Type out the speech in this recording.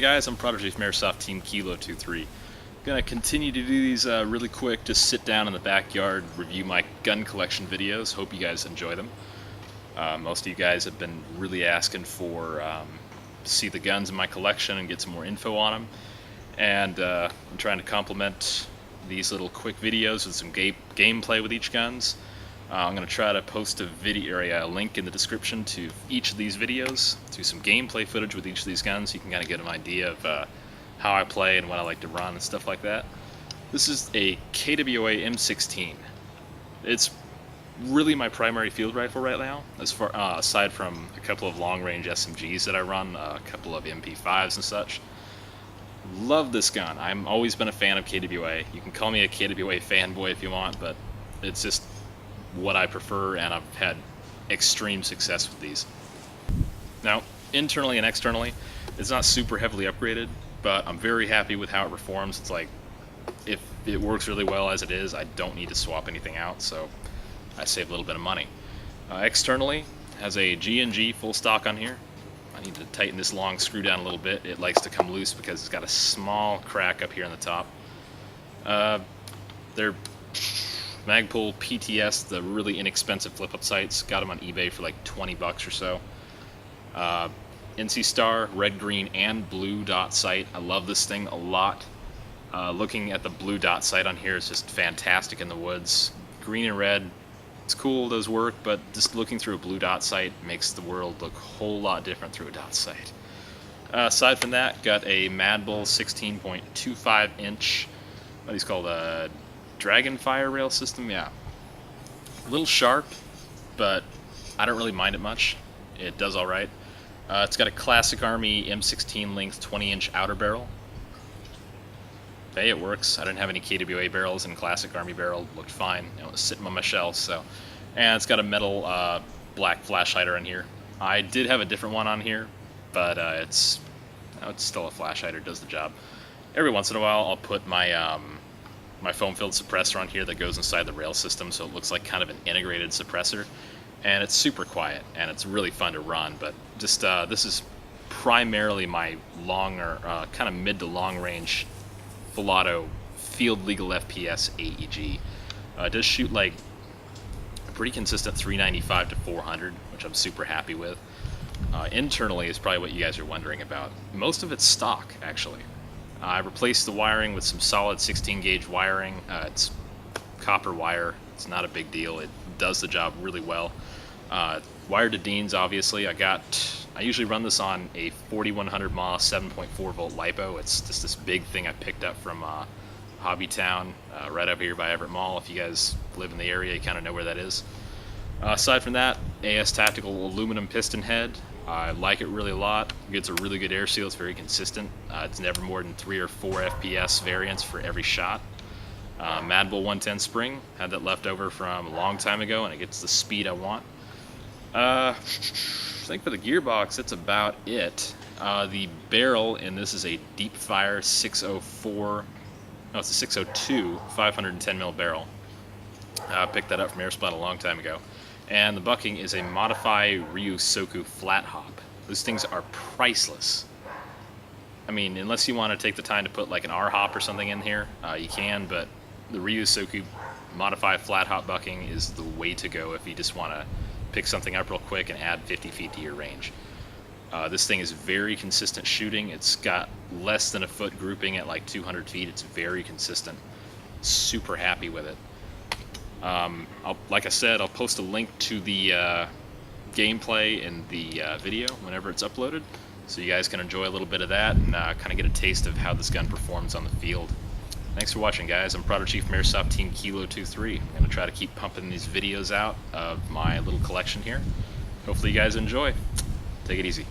guys, I'm Prodigy from Airsoft Team Kilo23. Gonna continue to do these really quick, just sit down in the backyard, review my gun collection videos. Hope you guys enjoy them. Most of you guys have been really asking for see the guns in my collection and get some more info on them. And I'm trying to complement these little quick videos with some gameplay with each guns. I'm going to try to post a video or a link in the description to each of these videos, to some gameplay footage with each of these guns, so you can kind of get an idea of how I play and what I like to run and stuff like that. This is a KWA M16. It's really my primary field rifle right now, as far aside from a couple of long-range SMGs that I run, a couple of MP5s and such. Love this gun. I've always been a fan of KWA. You can call me a KWA fanboy if you want, but it's just what I prefer, and I've had extreme success with these. Now, internally and externally, it's not super heavily upgraded, but I'm very happy with how it performs. It's like, if it works really well as it is, I don't need to swap anything out, so I save a little bit of money. Externally, has a G&G full stock on here. I need to tighten this long screw down a little bit. It likes to come loose because it's got a small crack up here on the top. They're Magpul PTS, the really inexpensive flip-up sights. Got them on eBay for like 20 bucks or so. NC Star, red, green, and blue dot sight. I love this thing a lot. Looking at the blue dot sight on here is just fantastic in the woods. Green and red, it's cool, those work, but just looking through a blue dot sight makes the world look a whole lot different through a dot sight. Aside from that, got a Madbull 16.25 inch, what is called a Dragonfire rail system. Yeah, a little sharp, but I don't really mind it much. It does all right. It's got a classic Army M16 length 20-inch outer barrel. Hey, it works. I didn't have any KWA barrels, and classic Army barrel looked fine. It was sitting on my shelf. So, and it's got a metal black flash hider in here. I did have a different one on here, but it's still a flash hider. Does the job. Every once in a while, I'll put my my foam-filled suppressor on here that goes inside the rail system, so it looks like kind of an integrated suppressor, and it's super quiet and it's really fun to run. But just this is primarily my longer, kind of mid to long range full auto field legal FPS AEG. It does shoot like a pretty consistent 395 to 400, which I'm super happy with. Internally is probably what you guys are wondering about. Most of it's stock, actually. I replaced the wiring with some solid 16 gauge wiring. It's copper wire. It's not a big deal. It does the job really well. Wired to Dean's, obviously. I usually run this on a 4100 mAh 7.4 volt LiPo. It's just this big thing I picked up from Hobbytown, right up here by Everett Mall. If you guys live in the area, you kind of know where that is. Aside from that, ASTKilo aluminum piston head. I like it really a lot. It gets a really good air seal. It's very consistent. It's never more than 3 or 4 FPS variants for every shot. Madbull 110 spring. Had that left over from a long time ago, and it gets the speed I want. I think for the gearbox, that's about it. The barrel, and this is a deep fire 604. No, it's a 602 510mm barrel. I picked that up from Airsplat a long time ago. And the bucking is a Modify Ryusoku flat hop. Those things are priceless. I mean, unless you want to take the time to put like an R hop or something in here, you can, but the Ryusoku Modify flat hop bucking is the way to go if you just want to pick something up real quick and add 50 feet to your range. This thing is very consistent shooting. It's got less than a foot grouping at like 200 feet. It's very consistent. Super happy with it. Like I said, I'll post a link to the gameplay in the video whenever it's uploaded, so you guys can enjoy a little bit of that and kind of get a taste of how this gun performs on the field. Thanks for watching, guys. I'm Prodigy from Airsoft Team Kilo23. I'm going to try to keep pumping these videos out of my little collection here. Hopefully you guys enjoy. Take it easy.